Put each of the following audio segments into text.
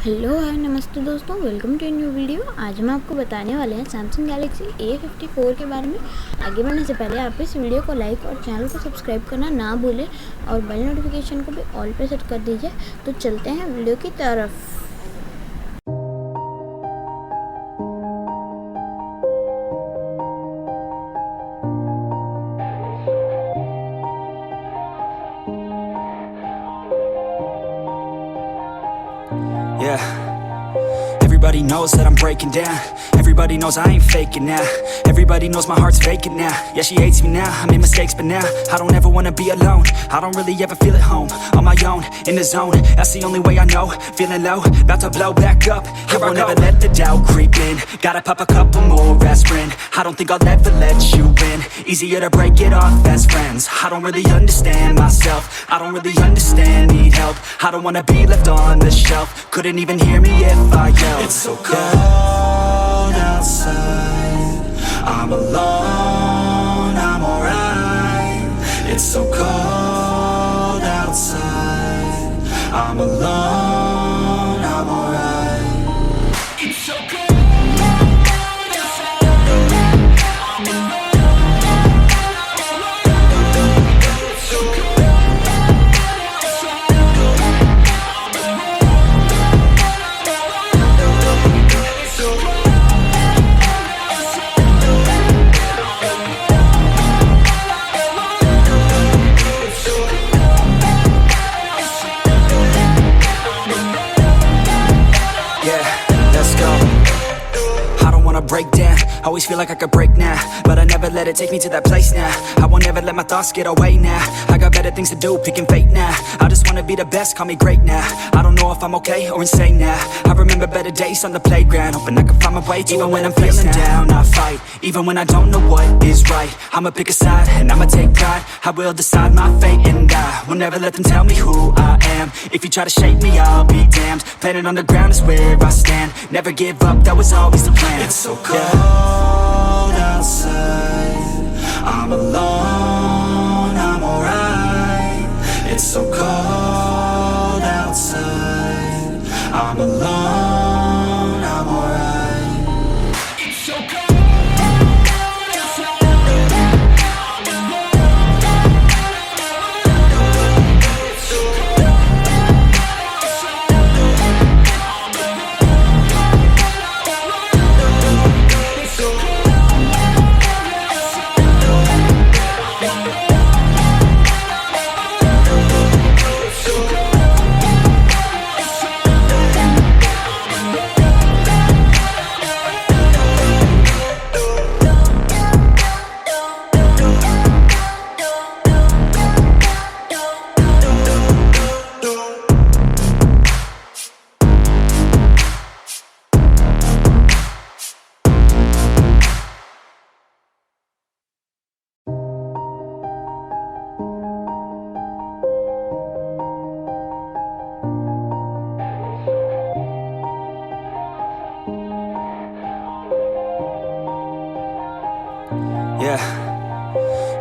Hello hi नमस्ते दोस्तों, welcome to new video. आज हम आपको बताने वाले हैं सैमसंग गैलेक्सी A54 के बारे में। आगे बढ़ने से पहले आप इस वीडियो को लाइक और चैनल को सब्सक्राइब करना ना भूलें और बेल नोटिफिकेशन को भी ऑल पे सेट कर दीजिए। तो चलते हैं वीडियो की तरफ। Yeah, everybody knows that I'm breaking down. Everybody knows I ain't faking now. Everybody knows my heart's vacant now. Yeah, she hates me now, I made mistakes but now I don't ever wanna be alone. I don't really ever feel at home. On my own, in the zone, that's the only way I know. Feeling low, about to blow back up. I won't ever let the doubt creep in. Gotta pop a couple more aspirin. I don't think I'll ever let you in. Easier to break it off best friends. I don't really understand myself. I don't really understand, need help. I don't wanna be left on the shelf. Couldn't even hear me if I yelled. It's so cold outside, I'm alone, I'm alright. It's so cold outside, I'm alone, I'm alright. It's so cold outside, I'm alone, it's so cold outside, break down, always feel like I could break now, but I never let it take me to that place now. I won't ever let my thoughts get away now. I got better things to do, picking fate now. I just wanna be the best, call me great now. I don't know if I'm okay or insane now. I remember better days on the playground, hoping I can find my way. Even when I'm feeling down, I fight. Even when I don't know what is right, I'ma pick a side and I'ma take pride. I will decide my fate and I will never let them tell me who I am. If you try to shake me, I'll be damned. Planet on the ground is where I stand. Never give up, that was always the plan. It's so cold outside, I'm alone, I'm alright. It's so cold outside, I'm alone, I'm alright. It's so cold outside, I'm alone, it's so cold outside, yeah.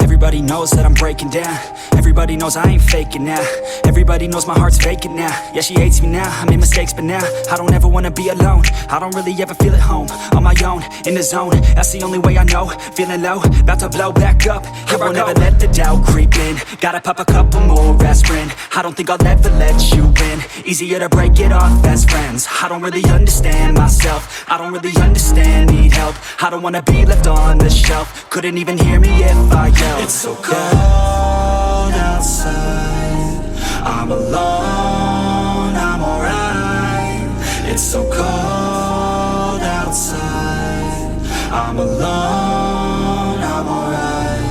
Everybody knows that I'm breaking down. Everybody knows I ain't faking now. Everybody knows my heart's vacant now. Yeah, she hates me now, I made mistakes but now I don't ever wanna be alone. I don't really ever feel at home. On my own, in the zone, that's the only way I know. Feeling low, about to blow back up. I won't ever let the doubt creep in. Gotta pop a couple more aspirin. I don't think I'll ever let you in. Easier to break it off best friends. I don't really understand myself. I don't really understand, need help. I don't wanna be left on the shelf. Couldn't even hear me if I yelled. It's so cold outside, I'm alone, I'm alright. It's so cold outside, I'm alone, I'm alright.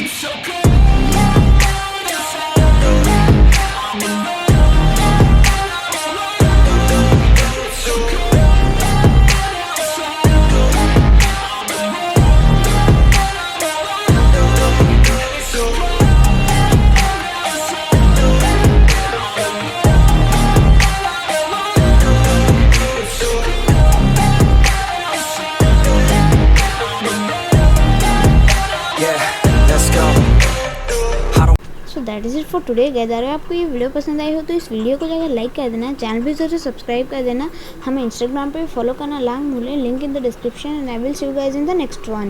It's so cold outside, I'm alone, it's so cold outside, I'm alone, it's so cold outside. That is it for today guys. अगर आपको ये video पसंद आई हो तो इस video को जाकर like कर देना, चैनल भी जरूर सब्सक्राइब कर देना, हमें इंस्टाग्राम पे फॉलो करना ना भूलें, link in the description, and I will see you guys in the next one.